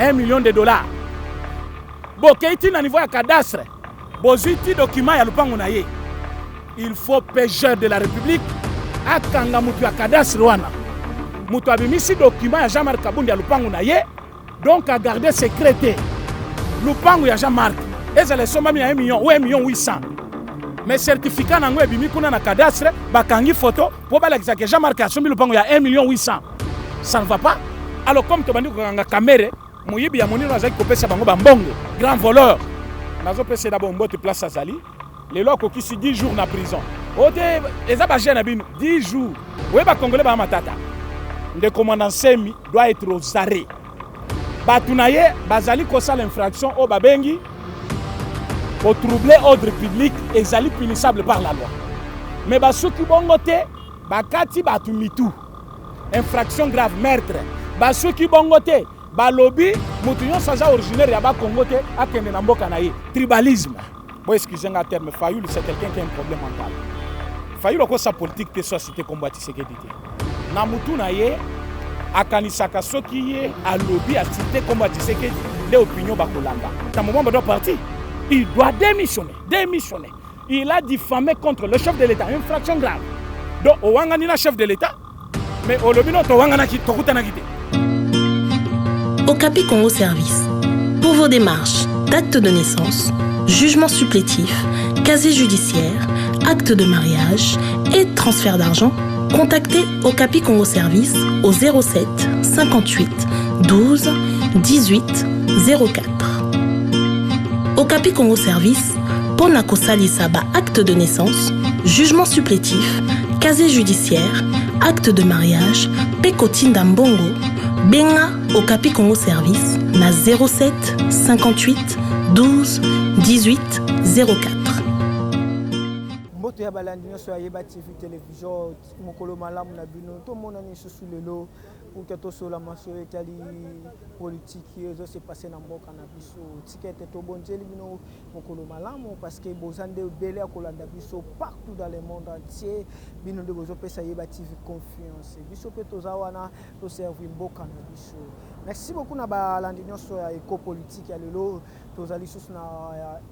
1 million de dollars. Bokeiti na niveau ya cadastre. Boziti document ya lupango na ye. Il faut pêcheur de la République akanga mutu ya cadastre wana. Mutu abimisi document ya Jean-Marc Kabundi ya lupango na ye. Donc à garder secret. Lupango ya Jean-Marc. Eza le soma mi ya 1 million ou 1 million 800. Mais certificat nango ebimi kuna na cadastre bakangi photo pour balakisa que Jean-Marc a sombi lupango ya 1 million 800. Ça ne va pas. Alors comme tu bandi ko kanga caméra, moyibi ya monino azaki kopesa bango bambongo, grand voleur. Nazo pesa d'abord mbote place azali. Les lois qui sont 10 jours en prison. Les abagés 10 jours. Oui, les Congolais ba matata. Le commandant Semi doit être aux arrêts. Batunaye, bazali kosa l'infraction au babengi pour troubler l'ordre public et zali punissable par la loi. Mais basuki bongote, bakati batumitu. Infraction grave, meurtre. Basuki bongote, balobi, mutunyon saza originaire ya ba Congote akende na mboka na ye. Tribalisme. Bon, excusez-moi, terme Fayoul, c'est quelqu'un qui a un problème mental. Fayoul a sa politique de société combattre ce qu'il dit. Namutu naye akanisaka soki ye a lobby a cité combattre ce qu'il dit. Les opinions bakolanda. Dans moment doit partir. Il doit démissionner. Démissionner. Il a diffamé contre le chef de l'État, infraction grave. Donc owangani na chef de l'État, mais au lobby non owangana ki tokutana kité. Okapi Congo Service. Pour vos démarches d'acte de naissance, jugement supplétif, casier judiciaire, acte de mariage et transfert d'argent, contactez Okapi Congo Service au 07 58 12 18 04. Okapi Congo Service, pona kosali saba acte de naissance, jugement supplétif, casier judiciaire, acte de mariage, pekotinda mbongo, benga Okapi Congo Service na 07 58 12 18 04. Mboto ya balandi nyonso ya Yeba TV télévision mokolo malamu na bino to mona ni susu lelo pour que to sola maso etali politique ezo se passer na mboka na biso tikete to bonjeli bino mokolo malamu parce que bozande belé akolanda biso partout dans le monde entier bino de bozo pesa Yeba TV confiance biso pe toza wana to servir mboka na biso. Merci beaucoup na balandi nyonso ya éco politique ya lelo tozali susu na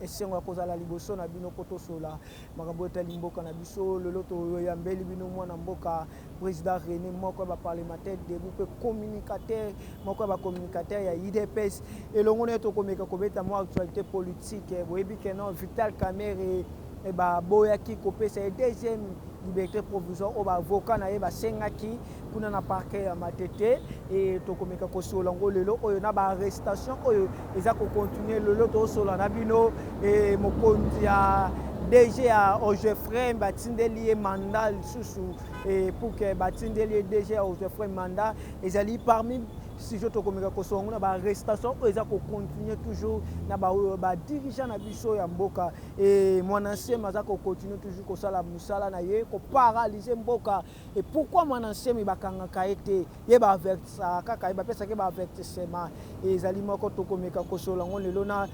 esengo kozala liboso na bino poto sola makambo etali mboka na biso lelo to yambeli bino mwana mboka président René moko ba parlementaire debout pe communicateur moko ba communicateur ya IDPS elongo neto komeka kobeta mo actualité politique boyebi ke non Vital Kamerhe et ba boyaki kopesa deuxième liberté provisoire au avocat na ye ba sengaki kuna na parquet ya Matete et to komeka ko solango lelo oyo na ba arrestation oyo eza ko continuer lelo to solana bino et mokonzi ya DG à Ogefrey batindeli mandat susu et pour que batindeli DG à Ogefrey mandat ils allaient parmi si je te communique ko songo na ba arrestation eza ko continuer toujours na ba dirigeant na biso ya mboka et mwananse maza ko continuer toujours ko sala musala na ye ko paralyser mboka et pourquoi mwananse mi bakanga kaete ye ba avertisa kaka ba pesa ke ba avertissement et ezali moko to komeka ko solango lelo na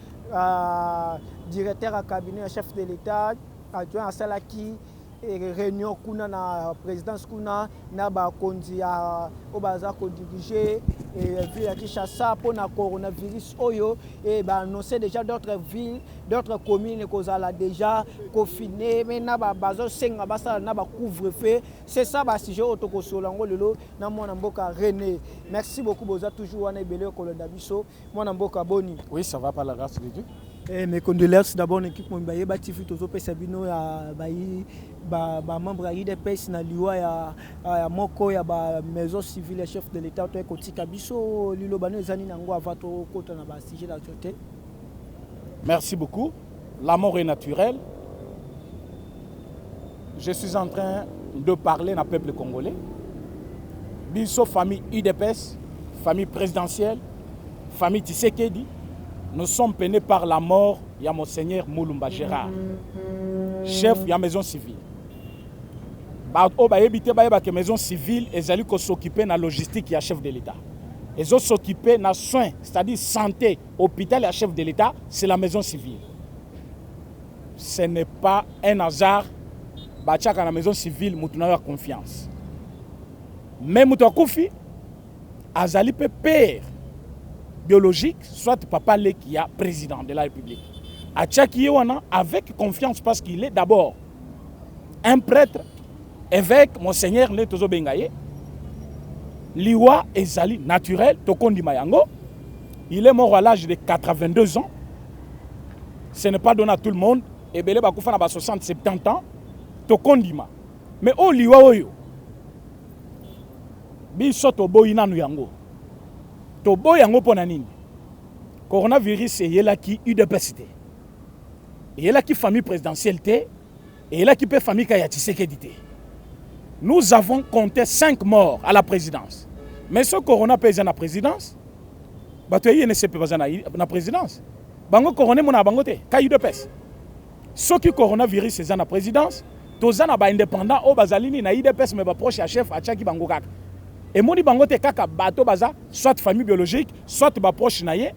directeur à cabinet chef de l'État adjoint à Salaki réunion kuna na présidence kuna na ba konzi ya obaza ko diriger et ville à Kinshasa pour na coronavirus oyo et ba annoncer déjà d'autres villes d'autres communes kozala déjà confinées mais na ba bazo senga basala na ba couvre-feu c'est ça ba sujet otoko solango lelo na mwana mboka René. Merci beaucoup boza toujours wana ebele kolonda biso mwana mboka boni. Oui, ça va par la grâce de Dieu. Mes condoléances d'abord l'équipe Mbaye Yeba TV tozo pesa bino ya ba membre ya IDPS na liwa ya moko ya ba maison civile ya chef de l'État to ekotika biso lilo bano ezani nango avato kota na ba sujet d'actualité. Merci beaucoup. La mort est naturelle. Je suis en train de parler na peuple congolais. Biso famille IDPS, famille présidentielle, famille Tshisekedi. Nous sommes peinés par la mort de Monseigneur Moulumba Gérard, chef de la maison civile. La maison civile est s'occuper de la logistique et chef de l'État. Ils ont s'occuper de soins, c'est-à-dire santé, hôpital et chef de l'État, c'est la maison civile. Ce n'est pas un hasard que la maison civile a confiance. Mais Mouta Koufi, Azali peut père. biologique, soit papa lé qui est président de la République. À Tchakiwana, avec confiance, parce qu'il est d'abord un prêtre, évêque, monseigneur Netozo Bengaye, Liwa Ezali naturel, Tokondi Mayango. Il est mort à l'âge de 82 ans. Ce n'est pas donné à tout le monde. Et Belé Bakoufana a 60-70 ans. Tokondima. Mais au Liwa Oyo, Biso Tobo Inanu Yango. Tobo Yango Ponanini. Coronavirus est là qui UDPS. Et là qui famille présidentielle. Et là qui peut famille Kayatiseke. Nous avons compté 5 morts à la présidence. Mais ce corona pèse à la présidence. Batoye ne sait pas à la présidence. Bango corona mon abangote. UDPS. Ce qui coronavirus est à la présidence. Tozana ba indépendant au bazalini na IDPS mais ba proche à chef à Tchaki bango kaka. Et moni bango te kaka bato baza soit famille biologique soit ba proche naye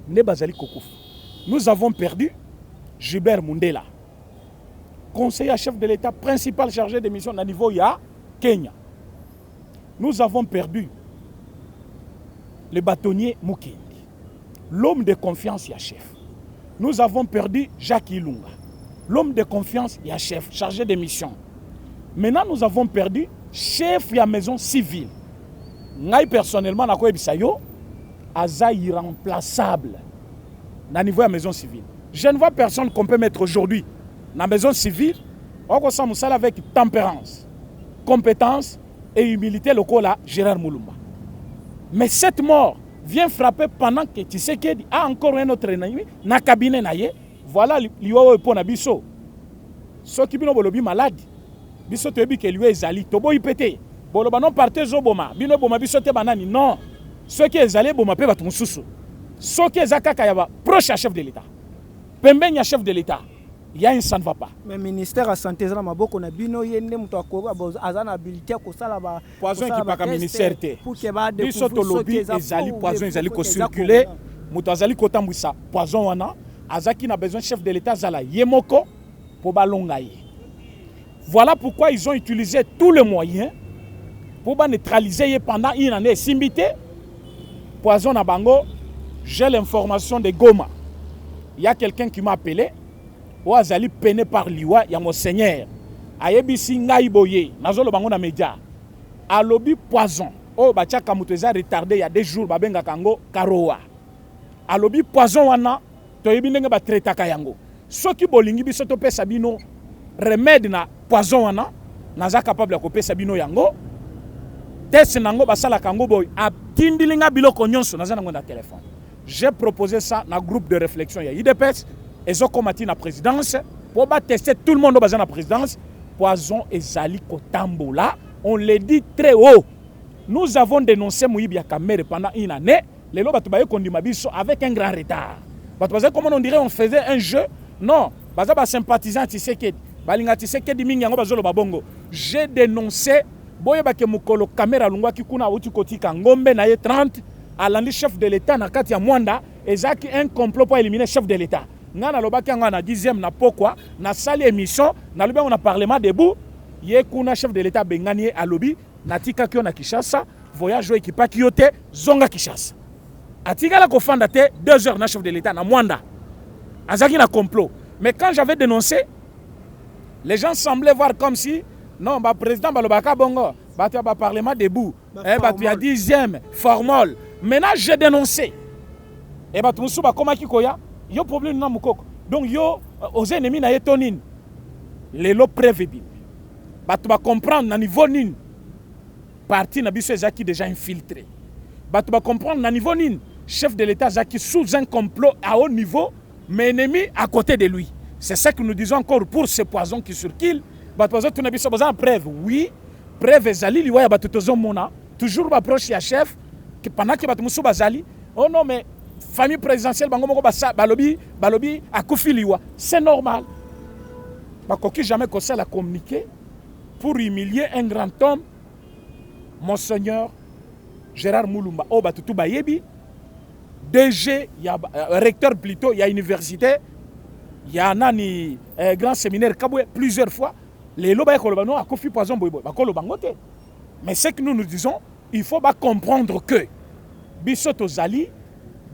ne bazali kokouf. Nous avons perdu Gilbert Mundela, conseiller chef de l'État principal chargé des missions à niveau ya Kenya. Nous avons perdu le bâtonnier Mukendi, l'homme de confiance ya chef. Nous avons perdu Jacques Ilunga, l'homme de confiance et chef, chargé des missions. Maintenant, nous avons perdu chef de la maison civile. Moi, personnellement, Aza irremplaçable au niveau de la maison civile. Je ne vois personne qu'on peut mettre aujourd'hui dans la maison civile avec tempérance, compétence et humilité locale à Gérard Moulumba. Mais cette mort vient frapper pendant que Tshisekedi a encore un autre ennemi dans le cabinet. Voilà liwa po na biso. Soki bino bolobi malade. Biso to yebi ke liwa ezali to boyi pété. Boloba non partez zo boma. Bino boma biso te banani non. Soki ezali boma pe batu mususu. Soki ezakaka ya ba proche chef de l'État. Pembenya chef de l'État. Ya ça ne va pas. Mais ministère à santé za maboko na bino yende muto akoko azana habilité ko sala ba poison qui pas ka ministère te. Biso to lobby ezali poison ezali ko circuler. Muto azali ko tambwisa poison wana. Azaki n'a besoin chef de l'État Zala Yemoko pour balongaye. Voilà pourquoi ils ont utilisé tous les moyens pour neutraliser pendant une année. Simbité, poison à Bango, j'ai l'information de Goma. Il y a quelqu'un qui m'a appelé. Ou Azali peiné par Liwa, il y a mon seigneur. Ayebisi Ngaïboye, Nazolo Bango na média. A lobby poison. Oh, Bacha Kamuteza retardé il y a 2 jours, Babenga Kango, Karoa. A lobby poison wana. Toyebi ndenge ba traitaka yango soki bolingi biso to pesa bino remède na poison wana naza capable ya kopesa bino yango test nango basala kango boy atindilinga biloko nyonso naza nango na téléphone. J'ai proposé ça na groupe de réflexion ya IDPS ezo komati na présidence pour ba tester tout le monde baza na présidence poison ezali kotambola. On le dit très haut. Nous avons dénoncé Moïbi ya Kamere pendant une année les loba to baye kondima biso avec un grand retard. Comment on dirait on faisait un jeu? Non. Sympathisant Tshisekedi. J'ai dénoncé Boyeba ke mukolo caméra lungwa kikuna uti kotika ngombe na ye 30 alandi chef de l'État na kati ya Mwanda ezaki un complot pour éliminer chef de l'État. Ngana lobaki nga na 10e na pokwa na sali émission na lobi on a parlement debout ye kuna chef de l'État bengani alobi natika kyo na Kinshasa voyage équipa kyote zonga Kinshasa. Atigala kofanda te 2 heures na chef de l'État na Mwanda. Azaki na complot. Mais quand j'avais dénoncé, les gens semblaient voir comme si non, bah président balobaka bongo, bah tu as parlement debout, tu as 10e formol. Maintenant j'ai dénoncé. Et bah tu me souba comment kikoya, yo problème na mukoko. Donc yo aux ennemis na yetonine. Les lo prévédine. Bah tu vas comprendre na niveau nin. Parti na biso ezaki déjà infiltré. Bah tu vas comprendre na niveau nin. Chef de l'État Zaki sous un complot à haut niveau, mais ennemi à côté de lui. C'est ça que nous disons encore pour ce poison qui circule. Preuve, oui, preuve Zali, liwa ya toujours approche ya chef, que pendant que Batumusu Bazali, oh non, mais famille présidentielle, balobi, a koufi liwa. C'est normal. Bakoki jamais qu'on la communiquer pour humilier un grand homme, Monseigneur Gérard Moulumba, oh Batutu Bayebi. DG, il y a recteur plutôt, il y a université, il y a un grand séminaire Kaboué plusieurs fois. Les loba kolobano a kofi poison boyboy, ba kolobangote. Mais ce que nous nous disons, il faut pas comprendre que Bisoto Zali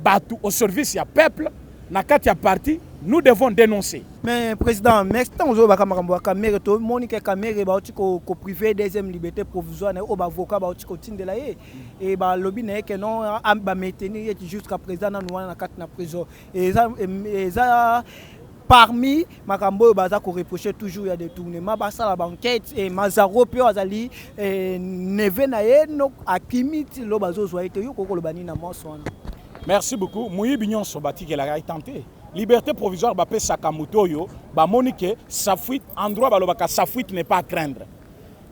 batu au service ya peuple na kati ya parti nous devons dénoncer. Mais président, merci tant aux bakamaramba caméra to Monique caméra ba ko privé deuxième liberté provisoire au avocat ba ko tindela et ba lobby na que non ba maintenir jusqu'à présent na na kati na prison et ça parmi makambo baza ko reprocher toujours il y a des tournements ba ça la banquette et Mazaro pio azali neve na ye no akimiti lo bazo zo été yo ko lobani na moso. Merci beaucoup. Moui Bignon Sobati qui l'a tenté. Liberté provisoire bapé Sakamoto yo ba monique sa fuite endroit balobaka sa fuite n'est pas à craindre.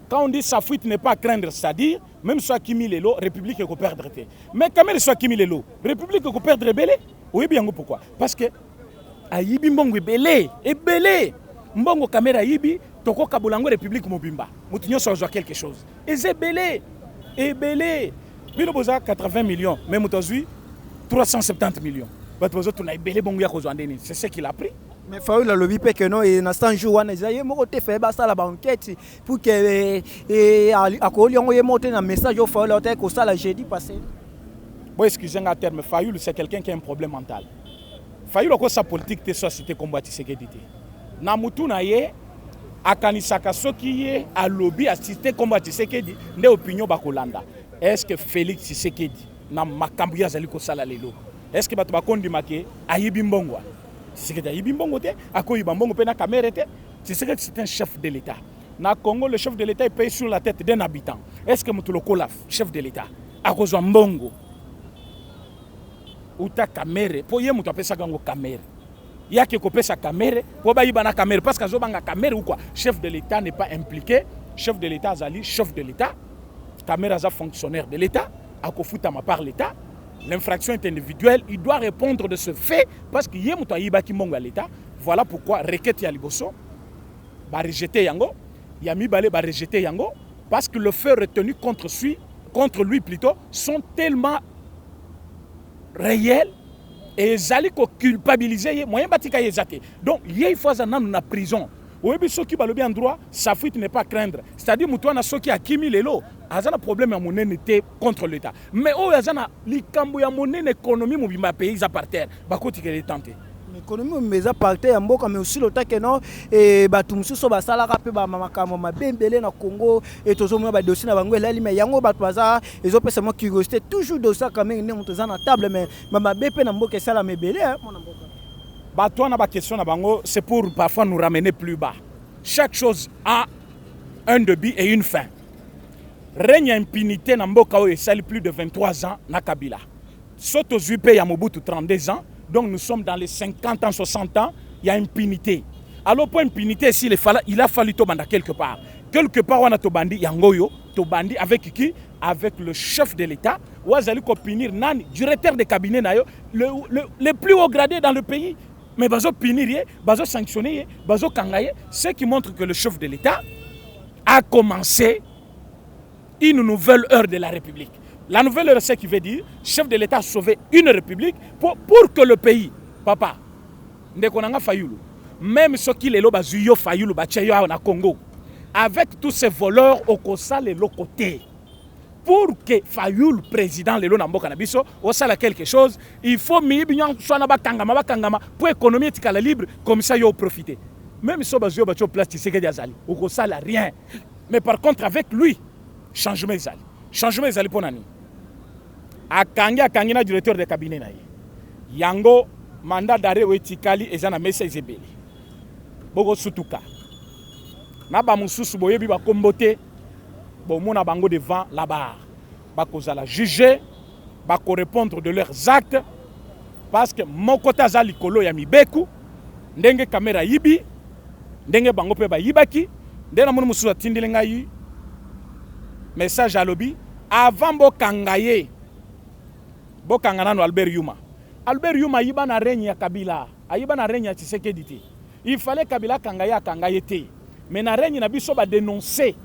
Quand on dit sa fuite n'est pas à craindre, c'est-à-dire même soit Kimi Lelo, République est perdre. Mais quand même soit Kimi Lelo, République est perdre belé. Oui bien pourquoi? Parce que ayibi mbongo belé et belé. Mbongo caméra yibi toko kabulango République mobimba. Mutinyo soit quelque chose. Et c'est belé. Et belé. Bilo boza 80 millions, même aujourd'hui 370 millions. C'est ce qu'il a pris. Mais il faut le lobby que non et dans 100 jours on a mo te fait ça la banquette pour que à Koli on y monter un message au faut l'hôtel que ça la jeudi passé. Bon excusez-moi terme Fayoul c'est quelqu'un qui a un problème mental. Fayoul ko sa politique te société combattre sécurité. Na mutu na ye akanisaka soki ye a lobby assisté combattre sécurité nde opinion bakolanda. Est-ce que Félix Tshisekedi na makambu ya zali ko sala lelo? Est-ce que bato bakondi make ayibi mbongo? Tshisekedi ayibi mbongo te, akoyiba mbongo pe na caméra te. Tshisekedi c'est un chef de l'État. Na Congo le chef de l'État est payé sur la tête d'un habitant. Est-ce que mutu lokolaf chef de l'État akozwa mbongo? Uta caméra po ye mutu apesa gango caméra. Yake kopesa caméra po ba yiba na caméra parce que azobanga caméra ou quoi? Chef de l'État n'est pas impliqué. Chef de l'État azali chef de l'État. Caméra za fonctionnaire de l'État. Akofutama par l'État. L'infraction est individuelle, il doit répondre de ce fait parce qu'il y a un l'État. Voilà pourquoi requête ya liboso ba rejeter yango, yami balé ba rejeter yango parce que le fait retenu contre lui plutôt sont tellement réels et zali ko culpabiliser moyen batika yezate. Donc il faut ça na prison. Oyebi soki balobi en droit, sa fuite n'est pas à craindre. C'est-à-dire mutuana soki akimi lelo, azana problème ya monene te contre l'État. Mais o azana likambo ya monene économie mobimba pays par terre, bakoti kele tenter. L'économie mobimba par terre mboka mais aussi le temps que non et batu mususu ba sala ka pe ba mamakamo mabembele na Congo et tozomo ba dossier na bango elali mais yango batu baza ezo pesa mo curiosité toujours de ça quand même ne mutoza na table mais mama bepe na mboka sala mebele mon mboka. Toi, on a question à Bango, c'est pour parfois nous ramener plus bas. Chaque chose a un début et une fin. Règne impunité dans Mboka et sali plus de 23 ans na Kabila. Soto Zuipe ya Mobutu 32 ans, donc nous sommes dans les 50 ans, 60 ans, il y a impunité. Alors pour impunité, il a fallu Tobanda quelque part. Quelque part, on a Tobandi Yangoyo, Tobandi avec qui? Avec le chef de l'État. Ou azali ko punir nani, directeur de cabinet nayo, le plus haut gradé dans le pays. Mais bazo punir, bazo sanctionner, bazo kangaye, ce qui montre que le chef de l'État a commencé une nouvelle heure de la République. La nouvelle heure, c'est ce qui veut dire chef de l'État a sauvé une République pour que le pays, papa, ndekonanga Fayoulou, même ce qui est là, bazuyo Fayoulou, bacheyo na Congo, avec tous ces voleurs au Kosa les côtés. Pour que Fayoul, président de l'Onambo Canabiso, au sala quelque chose, il faut que soit bakangama pour l'économie est libre, comme ça, il faut profiter. Même si on a place, tu sais qu'il y a Zali, au sala rien. Mais par contre, avec lui, changement Zali. Changement Zali pour Nani. Akangi na directeur de cabinet. Yango, mandat d'arrêt ou etikali, et zana messa Izebeli. Bogo Sutuka. Naba Moussous Boyebi va comboter. Bon, mon abango devant la barre. Bako la juger, bako répondre de leurs actes, parce que mon côté azali kolo ya mibeku, ndenge caméra yibi, ndenge bango pe ba yibaki, ndena mon musuza tindilenga yi. Message à lobby avant bo kangaye. Bo kangana no Albert Yuma. Albert Yuma yiba na règne ya Kabila, ayiba na règne ya Tshisekedi te. Il fallait Kabila kangaye te. Mais na règne na biso ba dénoncer.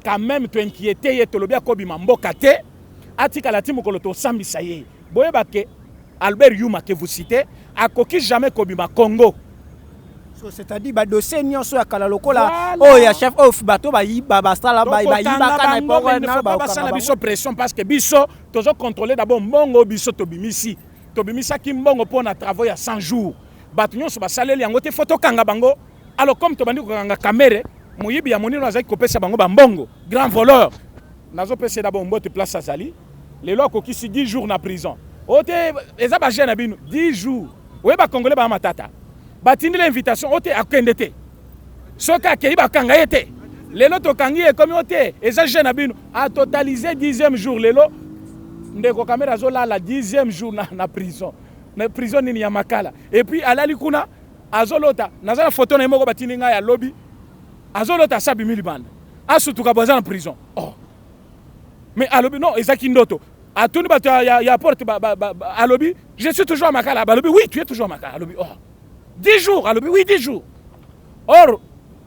Quand même tu inquiété et tolobia kobi mamboka te atika la timu koloto sambisa ye boyeba ke Albert Yuma que vous citez a koki jamais kobi ma Congo c'est-à-dire ba dossier nyonso ya kala lokola oh ya chef of bato ba yiba basala ba yiba kana pour na ba sala biso pression parce que biso tozo contrôler d'abord mbongo biso tobimisi tobimisaki mbongo mpona travaux ya 100 jours bato nyonso basaleli yango te photo kanga bango. Alors comme tobandi kokanga kamere moyibi ya monino azaki kopesa bango bambongo grand voleur nazopesa d'abord mbote place azali lelo akokisi 10 jours na prison ote eza bajeune na bino 10 jours oye bakongole ba matata batindi l'invitation ote akende te soki akei bakanga ye te lelo tokangi ekomi ote eza jeune na bino a totalisé 10e jour lelo ndeko kamera azolala 10e jour na prison na prison nini ya makala et puis alali kuna azolota nazala photo na moko batini ngai ya lobby azolota sabi milibanda asutuka boza na prison oh mais alobi non ezaki ndoto atuni bato ya porte alobi je suis toujours à makala alobi oui tu es toujours à makala alobi oh 10 jours alobi oui 10 jours or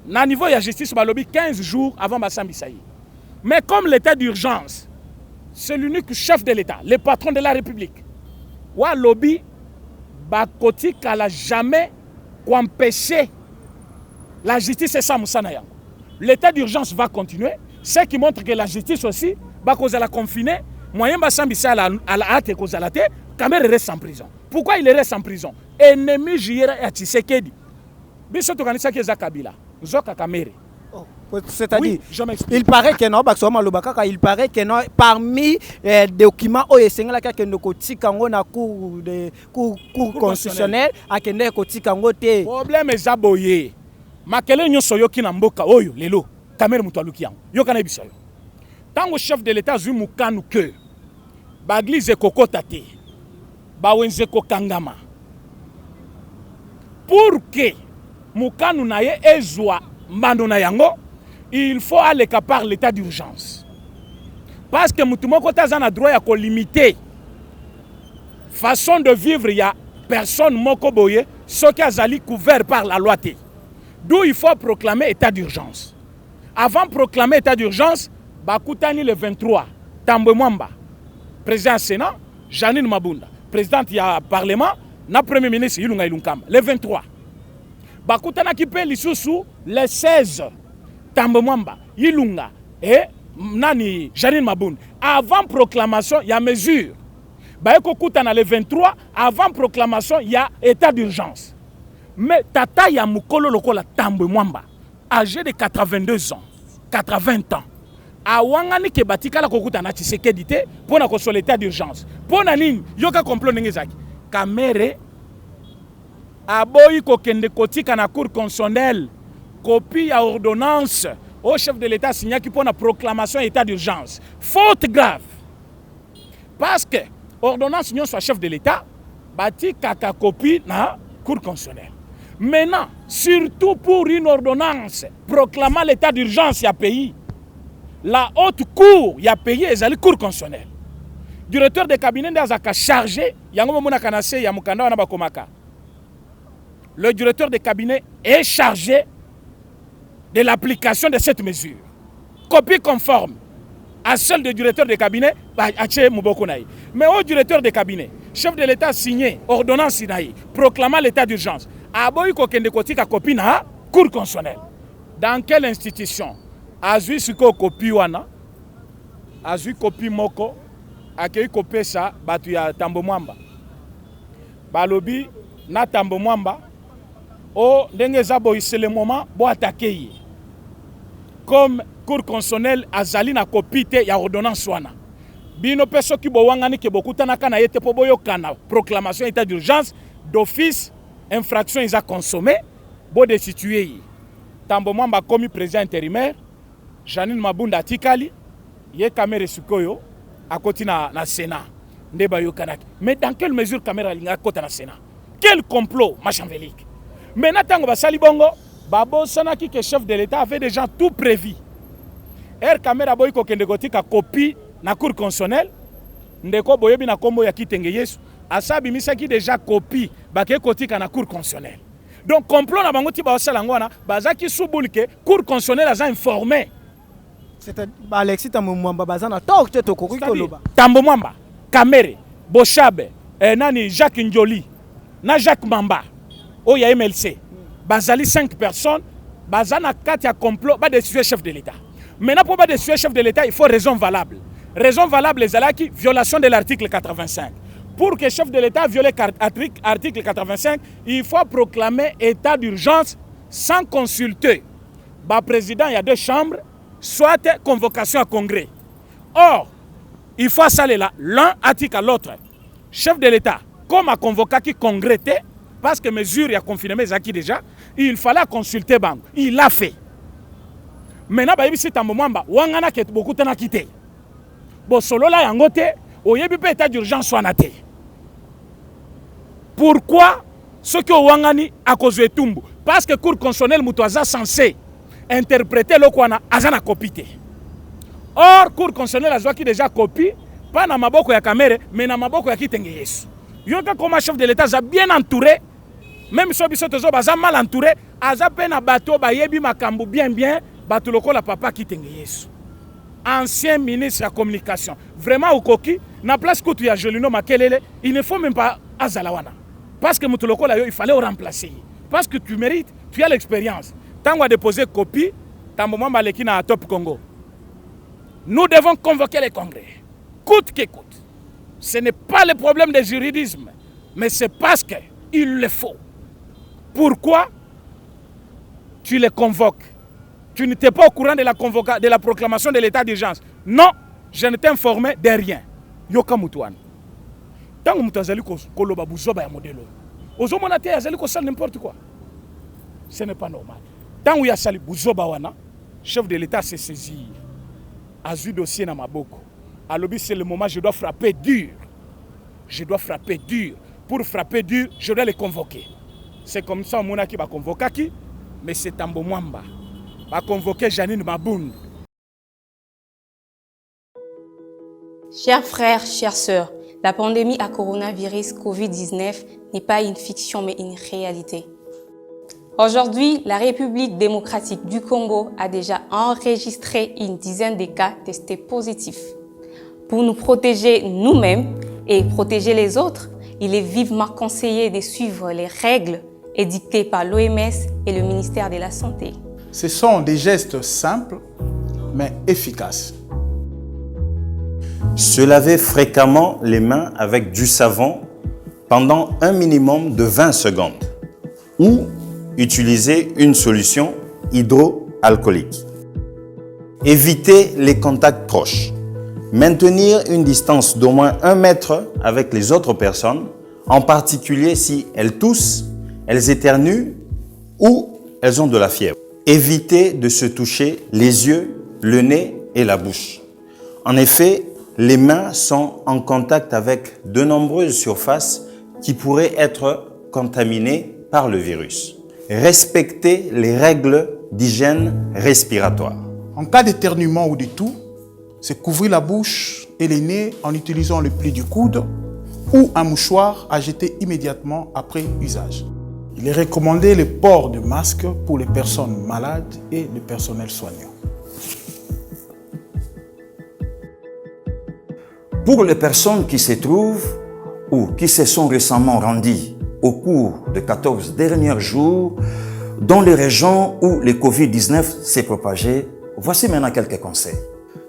na niveau ya justice balobi 15 jours avant basambisa ye mais comme l'état d'urgence c'est l'unique chef de l'état le patron de la république wa lobby bakoti kala jamais qu'empêcher la justice et ça moussana yango. L'état d'urgence va continuer, ce qui montre que la justice aussi va causer la confinée, moyen basambisa à la hâte cause la tête, Kamere reste en prison. Pourquoi il reste en prison? Ennemi Jira et Tshisekedi. Biso to kanisa ke za Kabila, Zoka Kamere. C'est-à-dire, oui, je m'explique. il paraît que non, il paraît que non, parmi les documents où il y a un cour constitutionnel, il y a un problème est aboyé. Makele nyonso yoki na mboka oyo lelo Kamere mutu aluki yango. Yoka na biso yo. Tango chef de l'état zui mukanu ke baglize kokota te. Bawenze kokangama. Pour que mukanu na ye ezwa mbando na yango, il faut aller par l'état d'urgence. Parce que mutumoko tazana droit ya ko limiter façon de vivre ya personne moko boye ce qui azali couvert par la loi té. D'où il faut proclamer état d'urgence. Avant de proclamer état d'urgence, bakutani le 23 Tambwe Mwamba, président du Sénat, Janine Mabunda, présidente du Parlement, na premier ministre Ilunga Ilunkamba, le 23. Bakutana ki pe lisusu le 16 Tambwe Mwamba, Ilunga et nani Janine Mabunda. Avant proclamation, il y a mesure. Baeko kutana le 23, avant proclamation, il y a état d'urgence. Mais tata ya mukolo lokola Tambwe Mwamba, âgé de 82 ans, 80 ans. Awangani ke batikala kokutana Tshisekedi te pona ko sur l'état d'urgence. Pona nini yoka complot ngezaki. Kamere aboyi ko kende kotika na cour constitutionnelle copie ya ordonnance au chef de l'état signé qui pona proclamation état d'urgence. Faute grave. Parce que ordonnance nyon soit chef de l'état bati kaka copie na cour constitutionnelle. Maintenant, surtout pour une ordonnance proclamant l'état d'urgence ya pays, la haute cour y a payé les cours constitutionnels. Directeur de cabinet d'Azaka chargé, le directeur de cabinet est chargé de l'application de cette mesure. Copie conforme à celle du directeur de cabinet, mais au directeur de cabinet, chef de l'État signé ordonnance Sinaï, proclamant l'état d'urgence. Aboy kokende kotika copie na cour constitutionnelle. Dans quelle institution? Azui siko copie wana, azui copie moko, akei kopesa batu ya Tambwe Mwamba. Balobi na Tambwe Mwamba, o ndenge zabo c'est le moment bo attaquer. Comme cour constitutionnelle azali na copie te ya ordonnance wana. Bino peso ki bo wangani ke bokutana kana yete po boyo kana proclamation état d'urgence d'office infraction ils a consommé bo destituer. Tambwe Mwamba commis président intérimaire. Janine Mabunda tikali ye Kamere sikoyo akoti na Sénat ndeba yo kanaki. Mais dans quelle mesure Kamere linga kota na Sénat? Quel complot machanvelique. Mais natango basali bongo babo sanaki que chef de l'État avait déjà tout prévu. Kamere boy ko kende kotika copie na cour constitutionnelle ndeko boyebi na kombo ya kitenge Yesu asabi misaki déjà copie bake kotika na cour constitutionnelle. Donc complot na bango ti ba osala ngwana bazaki subulike cour constitutionnelle aza informé. C'est Alexis Tambwe Mwamba bazana tok te to koki koloba. Tambwe Mwamba, Kamere, Boshabe, nani Jacques Njoli, na Jacques Mamba, o ya MLC. Bazali 5 personnes, bazana 4 ya complot ba destituer chef de l'État. Maintenant pour ba destituer chef de l'État, il faut raison valable. Raison valable les alaki violation de l'article 85. Pour que le chef de l'État viole l'article 85, il faut proclamer état d'urgence sans consulter. Le président, il y a 2 chambres, soit convocation à congrès. Or, il faut aller là, l'un attique à l'autre. Chef de l'État, comme a convoqué qui congrès, parce que mesure il a confirmé Zaki déjà, il fallait consulter Bang. Il l'a fait. Maintenant, c'est un moment où on a beaucoup de quitté. Bon, solo là, il y a un état d'urgence soit naté. Pourquoi ce que Wangani a causé Tumbu? Parce que le cour constitutionnel est censé interpréter le quoi na copie. Or, le cour constitutionnel a déjà copie, pas dans maboko ya caméra, mais dans maboko ya kitenge Yesu. Yoka comme chef de l'État, a bien entouré, même si on mal entouré, a peine à bateau, bayebi makambu bien, bateau loko la papa kitenge Yesu. Ancien ministre de la communication. Vraiment, au coquille, na place que tu as Jolino Makelele, il ne faut même pas Azalawana. Parce que Moutoloko, il fallait le remplacer. Parce que tu mérites, tu as l'expérience. Tant qu'on a déposé copie, tant moment Maleki na Top Congo. Nous devons convoquer les congrès. Coûte que coûte. Ce n'est pas le problème du juridisme, mais c'est parce qu'il le faut. Pourquoi tu les convoques? Tu n'étais pas au courant de la proclamation de l'état d'urgence. Non, je ne t'ai informé de rien. Yoka Moutouane. Tant que Moutazali Koloba Bouzoba ya modèle. Ozo monate azali ko sal n'importe quoi. Ce n'est pas normal. Tant où il y a sali Bouzoba wana, chef de l'État s'est saisi. Azu dossier na maboko. À l'objet c'est le moment je dois frapper dur. Je dois frapper dur. Pour frapper dur, je dois les convoquer. C'est comme ça mon qui va convoquer qui, mais c'est Tambo Mwamba. Va convoquer Janine Maboun. Chers frères, chères sœurs, la pandémie à coronavirus Covid-19 n'est pas une fiction mais une réalité. Aujourd'hui, la République démocratique du Congo a déjà enregistré une dizaine de cas testés positifs. Pour nous protéger nous-mêmes et protéger les autres, il est vivement conseillé de suivre les règles édictées par l'OMS et le ministère de la Santé. Ce sont des gestes simples, mais efficaces. Se laver fréquemment les mains avec du savon pendant un minimum de 20 secondes ou utiliser une solution hydroalcoolique. Éviter les contacts proches. Maintenir une distance d'au moins 1 mètre avec les autres personnes, en particulier si elles toussent, elles éternuent ou elles ont de la fièvre. Éviter de se toucher les yeux, le nez et la bouche. En effet, les mains sont en contact avec de nombreuses surfaces qui pourraient être contaminées par le virus. Respecter les règles d'hygiène respiratoire. En cas d'éternuement ou de toux, c'est couvrir la bouche et les nez en utilisant le pli du coude ou un mouchoir à jeter immédiatement après usage. Il est recommandé le port de masque pour les personnes malades et le personnel soignant. Pour les personnes qui se trouvent ou qui se sont récemment rendues au cours des 14 derniers jours dans les régions où le Covid-19 s'est propagé, voici maintenant quelques conseils.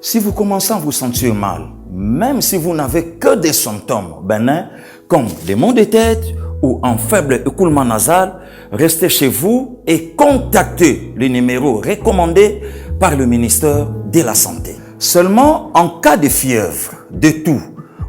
Si vous commencez à vous sentir mal, même si vous n'avez que des symptômes bénins comme des maux de tête ou un faible écoulement nasal, restez chez vous et contactez les numéros recommandés par le ministère de la Santé. Seulement en cas de fièvre, de toux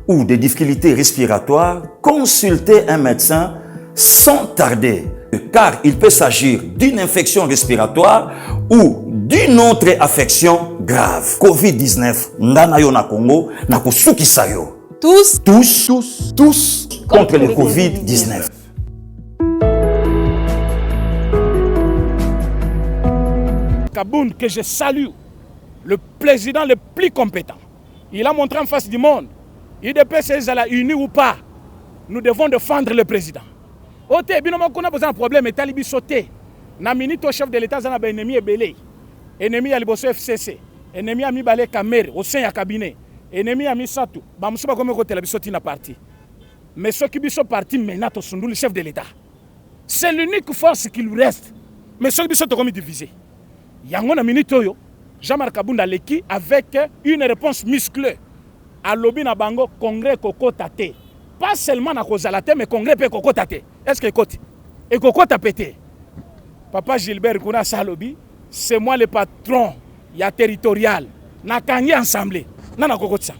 ou de difficultés respiratoires, consultez un médecin sans tarder, car il peut s'agir d'une infection respiratoire ou d'une autre affection grave. Covid-19, ndanayo na Congo, na kusukisa yo. Tous contre le Covid-19. Kaboun, que je salue, le président le plus compétent. Il a montré en face du monde. IDPS est uni ou pas, nous devons défendre le président. Ote, binomo kuna besoin un problème, et talibi sauté. Na minute au chef de l'État, zana ba ennemi ebele. Ennemi ya liboso FCC. Ennemi ya mibale Kamere, au sein ya cabinet. Ennemi ya misatu. Ba musuba comme côté la bisoti na parti. Mais ceux qui sont partis maintenant au Sundu, le chef de l'État. C'est l'unique force qui lui reste. Mais ceux qui sont comme divisés. Yango na minute oyo, Jean-Marc Kabunda leki avec une réponse musclée. À l'objet na bango congrès koko tate. pas seulement na kozala te mais congrès pe kokota te. Est-ce que ekoti? Et kokota pété. Papa Gilbert Kuna Salobi, c'est moi le patron ya territorial. Na kangi ensemble. Na kokota.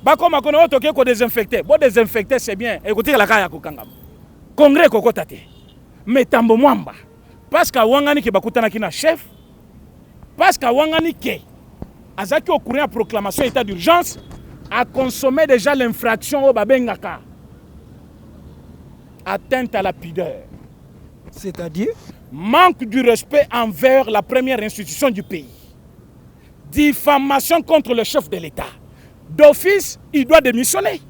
Ba koma kono otoke ko désinfecter. Bo désinfecter c'est bien. Écoutez la kaya ko kangam. Congrès kokota te. Mais tambo mwamba. Parce que wangani ki bakutana ki na chef. Parce que wangani ke azaki au courant proclamation état d'urgence a consommé déjà l'infraction au babengaka. Atteinte à la pudeur. C'est-à-dire manque du respect envers la première institution du pays. Diffamation contre le chef de l'État. D'office, il doit démissionner.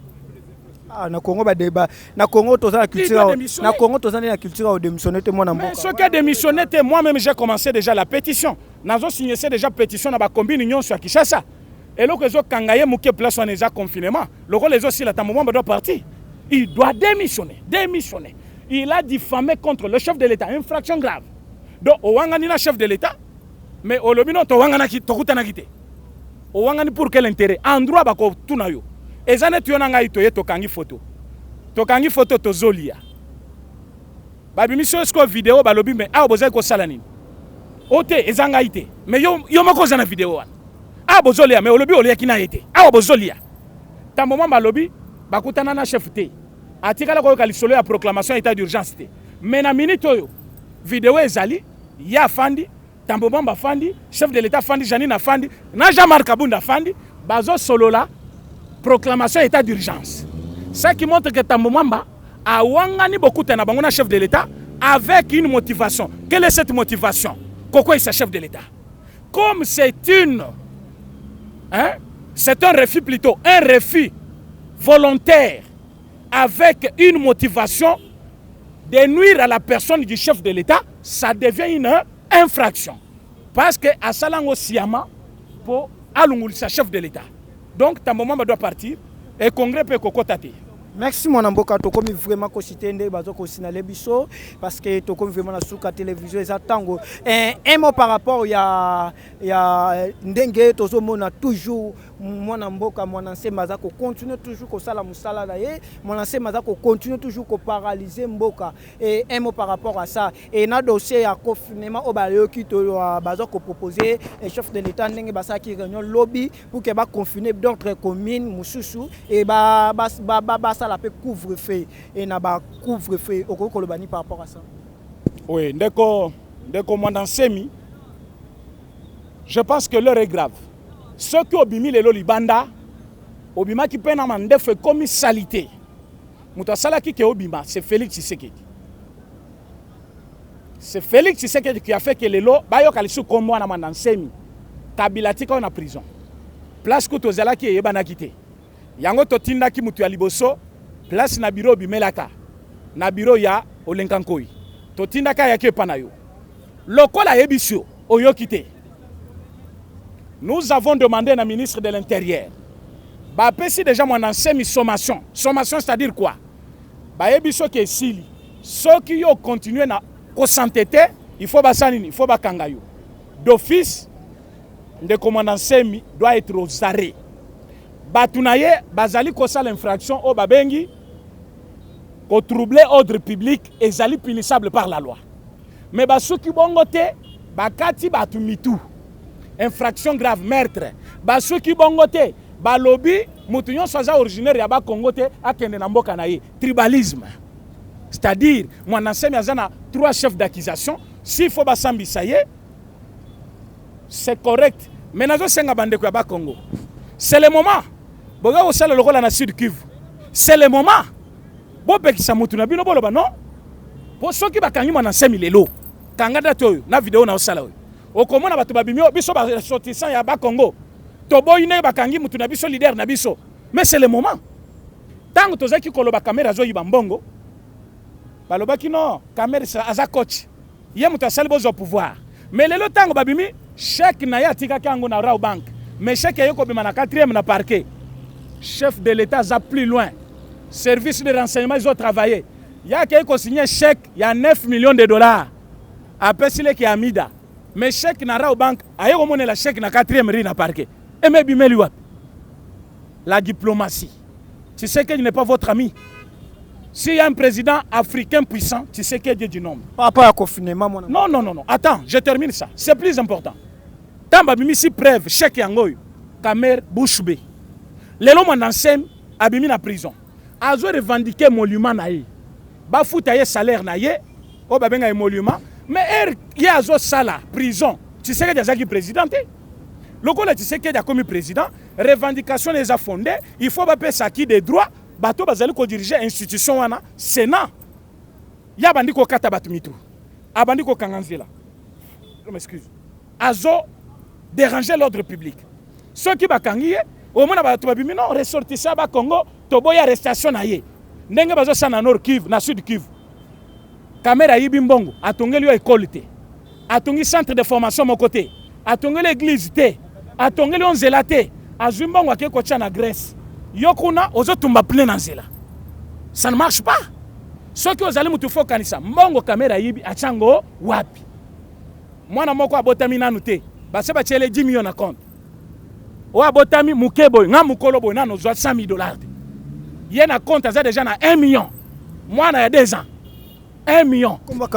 Ah, na Congo ba débat. Na Congo toza la culture. Na Congo toza la culture au démissionner te mona mboka. Mais ce qui a démissionné, moi-même j'ai commencé déjà la pétition. Nazo signé déjà pétition na ba combine union sur Kinshasa. Et là que zo kangaye muke place on déjà confinement. Le rôle les aussi la tambo doit partir. Il doit démissionner. Démissionner. Il a diffamé contre le chef de l'État, infraction grave. Donc o wangani na chef de l'État, mais au lobino to wangana ki to kutana kite. O wangani pour quel intérêt? En droit ba ko tunayo. Ezane tuyonanga itoye tokangi photo. Tokangi photo to zolia. Babi mission esko vidéo balobi mais a boza ko salani. Ote ezanga ite. Mais yo moko zana vidéo wana. A bozolia mais olobi olia kina ite. A bozolia. Tambo balobi bakutana na chef te. Atikala ko kalisolo ya proclamation état d'urgence te. Mais na minute oyo vidéo ezali ya fandi tambo mamba fandi chef de l'état fandi Janine fandi na Jean-Marc Kabunda fandi bazo solola proclamation état d'urgence. Ça qui montre que Tambo Mwamba a wangani beaucoup de na chef de l'État avec une motivation. Quelle est cette motivation? Pourquoi il est chef de l'État? Comme c'est c'est un refus plutôt, un refus volontaire avec une motivation de nuire à la personne du chef de l'État, ça devient une infraction. Parce que à Salango Siama pour alungulisa chef de l'État. Donc, Tambo Mwamba doit partir et le Congrès peut kokotate. Merci mon amboka tokomi vraiment ko citende bazo ko signaler biso parce que tokomi vraiment na suka télévision za tango un mot par rapport ya ndenge tozo mona toujours mon amboka mon nsema za ko continuer toujours ko sala musala na ye mon nsema za ko continuer toujours ko paralyser mboka et un mot par rapport à ça et na dossier ya confinement au bayoki to bazo ko proposer chef de l'état ndenge basa ki réunion lobby pour que ba confiner d'autres communes mususu et ba ça la peut couvre-feu et n'a pas couvre-feu au Kolobani par rapport à ça. Oui, dès qu'on m'en semi, je pense que l'heure est grave. Ceux qui ont bimi les Lolibanda, obima qui peine à m'en faire comme salité. Moutasala qui est obima, c'est Félix Tshisekedi. C'est Félix Tshisekedi qui a fait que les lots, bayo kalisu comme moi na m'en semi. Kabila tika en prison. Place que tozala qui est banakité. Yango totinda ki mutu ya liboso place na bureau bimelaka na bureau ya Olenkankoi totinda ka yake panayo lokola yebisio oyokite. Nous avons demandé à ministre de l'Intérieur ba pesi déjà mon ancien sommation c'est-à-dire quoi ba yebisio ke sili ceux qui yo continuer na ko s'entêter il faut basanini il faut bakangayo d'office de commandant semi doit être aux arrêts. Batunaye bazali kosa l'infraction au babengi ko troubler ordre public et zali punissable par la loi. Mais basuki bongote bakati batumitu infraction grave meurtre basuki bongote balobi mutu nyonso za originaire ya ba Congo te akende na mboka na ye tribalisme. C'est-à-dire mon ancien azana 3 chefs d'accusation s'il faut basambisa ye c'est correct mais nazo senga bandeko ya ba Congo. C'est le moment. Boga au sala lokola na Sud Kivu. C'est le moment. Bo pekisa mutu na bino boloba non. Po soki bakangi mwana nsemi lelo. Kanga dato yo na vidéo na osala yo. Okomona bato babimio biso ba sortissant ya ba Congo. Tobo ine bakangi mutu na biso leader na biso. Mais c'est le moment. Tango tozaki koloba caméra zo yibambongo. Balobaki non, caméra aza coach. Ye mutu asali bozo pouvoir. Mais lelo tango babimi chèque na ya tika kango na Rao Bank. Mais chèque yoko bima na 4e na parquet. Chef de l'État va plus loin. Service de renseignement, ils ont travaillé. Il y a quelqu'un qui a signé un chèque, il y a 9 millions de dollars. Après, c'est qui a mis là. Mais chèque n'a au banque, il y a la chèque na 4e rue na parquet. Et même la diplomatie. Tshisekedi n'est pas votre ami. S'il y a un président africain puissant, Tshisekedi est du nombre. Par rapport à confinement, mon ami. Non. Attends, je termine ça. C'est plus important. Tamba bimisi preuve, chèque yangoy, Kamer Bouchbe. Lelo Mandansem a bimi na prison. Azo revendiqué monument na ye. Ba fouta ye salaire na ye, o ba benga monument, mais il y a azo sala prison. Tshisekedi azaki président. Lokola Tshisekedi a commis président, revendication les a fondées, il faut ba pesa qui des droits, bato bazali ko diriger institution wana, Sénat. Ya bandiko kata batu mitu. Abandiko kanganzela. Je m'excuse. Azo déranger l'ordre public. Ceux qui bakangiye, au moins ba tubabimi non ressortissant ba Congo, toboya arrestation na ye. Ndenge bazo sana Nord Kivu, na Sud Kivu. Kamera yibi mbongo, atongeli yo école te. Atongi centre de formation mon côté. Atongeli église te. Atongeli onzela te. Azwi mbongo ake ko na Grèce. Yokuna ozo tumba plein na nzela. Ça ne marche pas. Ceux qui ozali mutu fo kanisa, mbongo kamera yibi achango wapi. Mwana moko abotami nanu te. Base ba tiele 10 millions na compte. O abotami mukebo nga mukolo boy nano zwa $100,000. Yé na compte aza déjà na 1 million. Mwana ya 2 ans. 1 million. Combat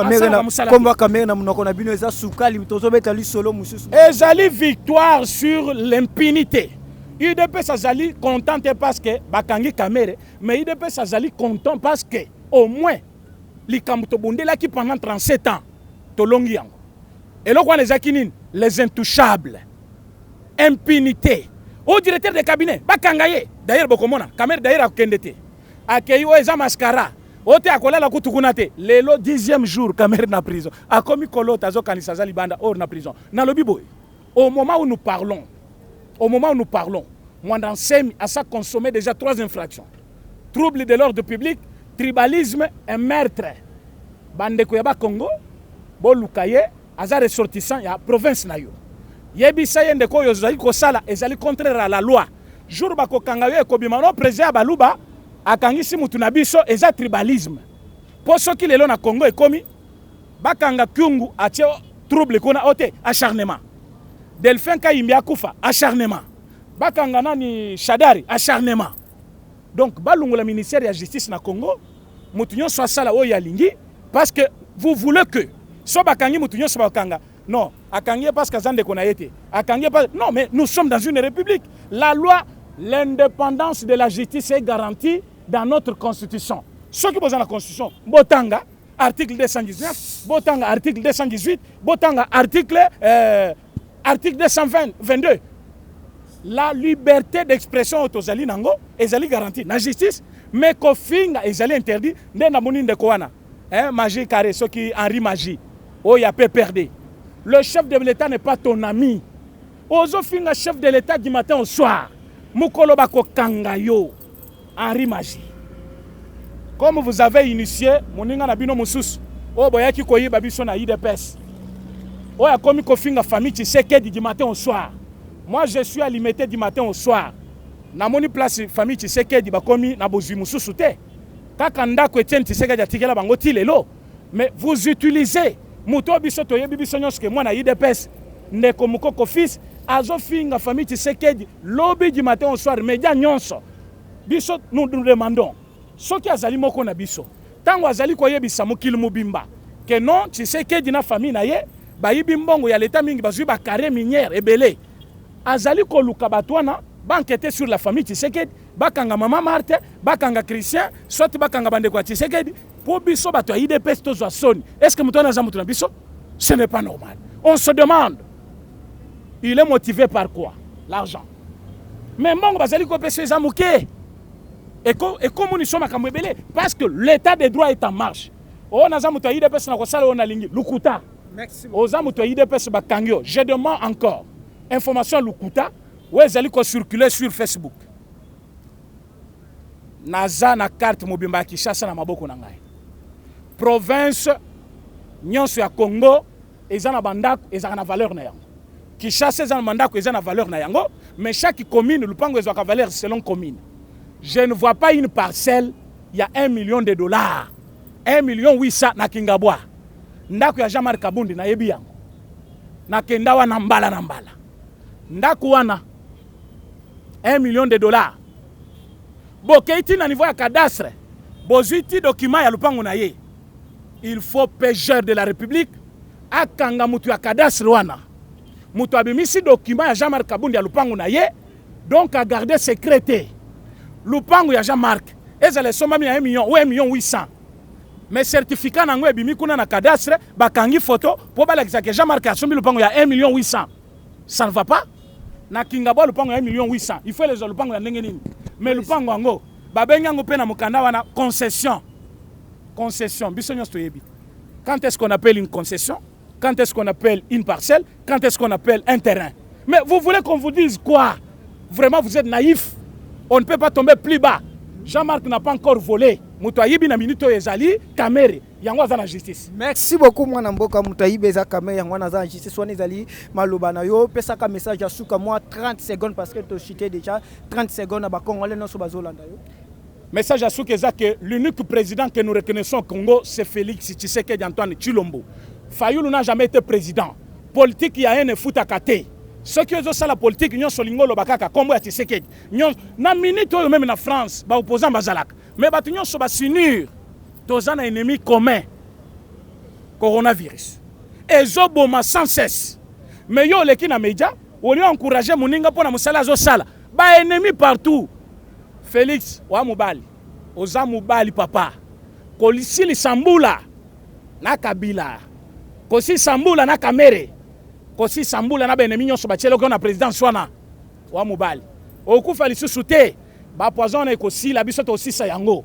caméra na munoko na bino eza sukali mitozo betali solo mususu. Ezali victoire sur l'impunité. IDP sazali content parce que bakangi caméra, mais IDP sazali content parce que au moins likamto bondela qui pendant 37 ans tolongi yango. Et là, les intouchables, impunité. Au directeur de cabinet, Bakangaye, d'ailleurs, Bokomona, Kamer d'ailleurs, Kendete, Akeyo Eza Mascara, Ote Akola la Kutukunate, le 10e jour, Kamer na prison, a commis Kolo Tazo Kanisaza Libanda, hors na prison. Dans le Biboy, au moment où nous parlons, Mwandansem a ça consommé déjà 3 infractions. Trouble de l'ordre public, tribalisme et meurtre. Bande Koyaba Congo, Bolukaye, aza ressortissant ya province na yo. Yebisa yende ko yozali ko sala ezali contraire à la loi. Jour ba ko kangayo e ko bimano président Baluba akangisi mutu na biso eza tribalisme. Po soki lelo na Congo ekomi bakanga kyungu atie trouble kona ote acharnement. Delphin Kayimbi akufa acharnement. Bakanga nani Shadari acharnement. Donc balungu la ministère de la justice na Congo mutu nyon so sala o ya lingi parce que vous voulez que so bakangi mutu nyon so bakanga. Non, akangi parce que zande kona yete. Akangi pas. Non, mais nous sommes dans une république. La loi, l'indépendance de la justice est garantie dans notre constitution. Ce qui pose dans la constitution, Botanga, article 219, Botanga, article 218, Botanga, article 222. La liberté d'expression autozali nango, ezali garantie. La justice, mais kofinga ezali interdit, ndena muninde koana. Magie carré, ce qui Henri Magie. Oh, il y a peu perdu. Le chef de l'État n'est pas ton ami. Ozo finga chef de l'État du matin au soir. Mukolo bako kangayo. Henri Magie. Comme vous avez initié, moninga na bino mususu. O boyaki koyi babiso na IDPS. O ya komi ko finga famille Tshisekedi du matin au soir. Moi je suis alimité du matin au soir. Na moni place famille Tshisekedi bakomi na bozui mususu te. Kaka ndako Etienne Tshisekedi atikela bango tilelo. Mais vous utilisez Muto biso to yebi biso nyonso ke mwana IDPS ndeko mukoko fils azo finga famille Tshisekedi lobby du matin au soir média nyonso biso nous demandons soki azali moko na biso tango azali ko yebisa mokili mobimba que non Tshisekedi na famille na ye ba yibi mbongo ya leta mingi bazui ba carré minière ebele azali ko luka batwana banqueter sur la famille Tshisekedi bakanga mama Marthe bakanga Christian soit bakanga bandeko ya Tshisekedi. Pour biso bato IDPS tozwa soni. Est-ce que mutona za mutuna biso? Ce n'est pas normal. On se demande. Il est motivé par quoi? L'argent. Mais mbongo bazali ko pesa za muke. Et comme nous sommes à Kamwebele parce que l'état des droits est en marche. On a za muto IDPS na ko sala on a lingi lukuta. Merci. Oza muto IDPS bakangyo. Je demande encore information lukuta ou ezali ko circuler sur Facebook. Naza na carte mobimba Kinshasa na maboko na ngai. Province nyonso ya Congo ezana bandako ezana valeur na yango. Kinshasa ezana bandako ezana valeur na yango, mais chaque commune lupango ezwa valeur selon commune. Je ne vois pas une parcelle, il y a $1 million. 1,8 million na Kingabwa. Ndako ya Jean-Marc Kabundi na yebi yango. Na kendawa na mbala. Ndako wana $1 million. Bokeiti na niveau ya cadastre. Bozuiti document ya lupango na ye. Il faut pêcheur de la République akanga mutu ya cadastre wana. Mutu abimisi document ya Jean-Marc Kabundi ya lupango na ye. Donc à garder secret. Lupango ya Jean-Marc. Ezale soma mi ya 1 million ou 1 million 800. Mais certificat nango ebimi kuna na cadastre bakangi photo po balakisa que Jean-Marc a somi lupango ya 1 million 800. Ça ne va pas? Na kingabo lupango ya 1 million 800. Il faut les lupango ya ndenge nini. Mais lupango ango babengango pe na mukanda wana concession. Concession. Biso nyos toyebi. Quand est-ce qu'on appelle une concession? Quand est-ce qu'on appelle une parcelle? Quand est-ce qu'on appelle un terrain? Mais vous voulez qu'on vous dise quoi? Vraiment vous êtes naïf. On ne peut pas tomber plus bas. Jean-Marc n'a pas encore volé. Moutayibi na minute ezali kamere yango aza na justice. Merci beaucoup mwana mboka Moutayibi eza kamere yango aza na justice wana ezali maloba na yo pesa ka message ya suka moi 30 secondes parce que tu cité déjà 30 secondes ba congolais non so bazolanda yo. Message à suka eza que l'unique président que nous reconnaissons au Congo c'est Félix Tshisekedi Antoine Tshilombo. Fayulu n'a jamais été président. Politique ya ene futa kate. Ceux qui ont la politique, ils sont lingolo bakaka kombo ya Tshisekedi. Na minute même na France, ba opposant bazalak. Mais ba tunyo so ba sinur. Toza na ennemi commun. Coronavirus. Ezo boma sans cesse. Mais yo leki na media, on lui encourager moninga pona musala zo sala. Ba ennemi partout. Félix wa mubali. Oza mubali papa. Kolisili Sambula na Kabila. Kosi Sambula na Kamere. Kosi Sambula na benemi nyonso batielo ko na président swana wa mobali okufa lisusu te ba poison na ekosi la biso to aussi sa yango.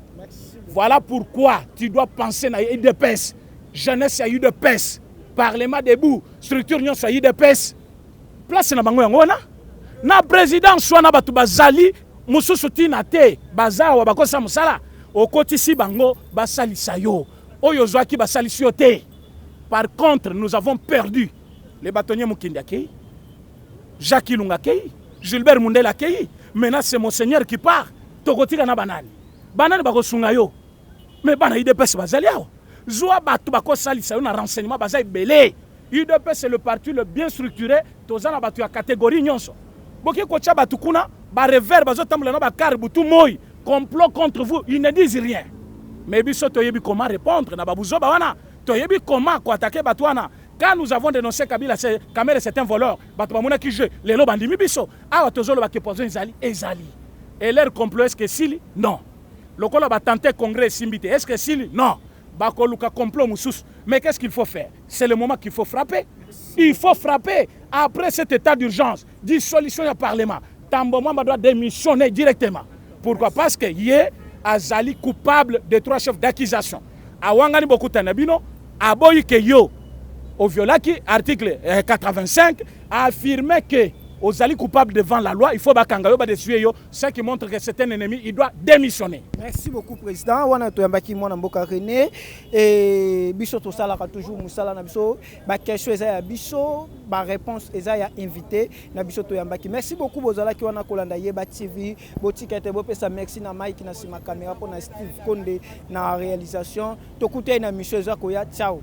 Voilà pourquoi tu dois penser na UDPS jeunesse ya UDPS parlement debout structure nyonso ya UDPS place na bango yango na président swana batu bazali mususu tina te bazawa bakosa musala okotisi bango basalisa yo oyo zwaki basalisi yo te. Par contre nous avons perdu les bâtonniers Mukindi Akei, Jacques Ilunga Akei, Gilbert Mundela Akei. Maintenant c'est Monseigneur qui part. Tokotika na banani. Banani bako sunga yo. Mais bana UDPS bazali yao. Zoa batu bako salisa yo na renseignement bazali belé. UDPS c'est le parti le bien structuré. Tozana batu ya catégorie nyonso. Boki kocha batu kuna ba revers bazo tambula na ba karbu tout moy. Complot contre vous, ils ne disent rien. Mais biso toyebi comment répondre na babuzo ba wana. Toyebi comment ko attaquer batu wana. Quand nous avons dénoncé Kabila, Kamere c'est un voleur. Batouamona qui joue, les lobes bandimi biso. Ah, tozolo ba kepozo ezali, ezali. Et leur complot est-ce que Sili? Non. Le col a tenté congrès Simbité. Est-ce que Sili? Non. Bakoluka complot moussous. Mais qu'est-ce qu'il faut faire? C'est le moment qu'il faut frapper. Il faut frapper. Après cet état d'urgence, dissolution du Parlement, Tambomamba doit démissionner directement. Pourquoi? Parce que Yé Azali coupable de 3 chefs d'accusation. Awangani beaucoup tanabino, aboyi ke yo. Au violaki, article 85, a affirmé que aux alliés coupables devant la loi, il faut bakanga yo ba desuye yo, ce qui montre que c'est un ennemi, il doit démissionner. Merci beaucoup président. Wana to yambaki mwana mboka René et biso to sala ka toujours musala na biso, ba question eza ya biso, ba réponse eza ya invité na biso to yambaki. Merci beaucoup bozala ki wana kolanda Yeba TV, botikete bo pesa merci na Mike na sima caméra pour na Steve Konde na réalisation. To kuté na mission za ko ya ciao.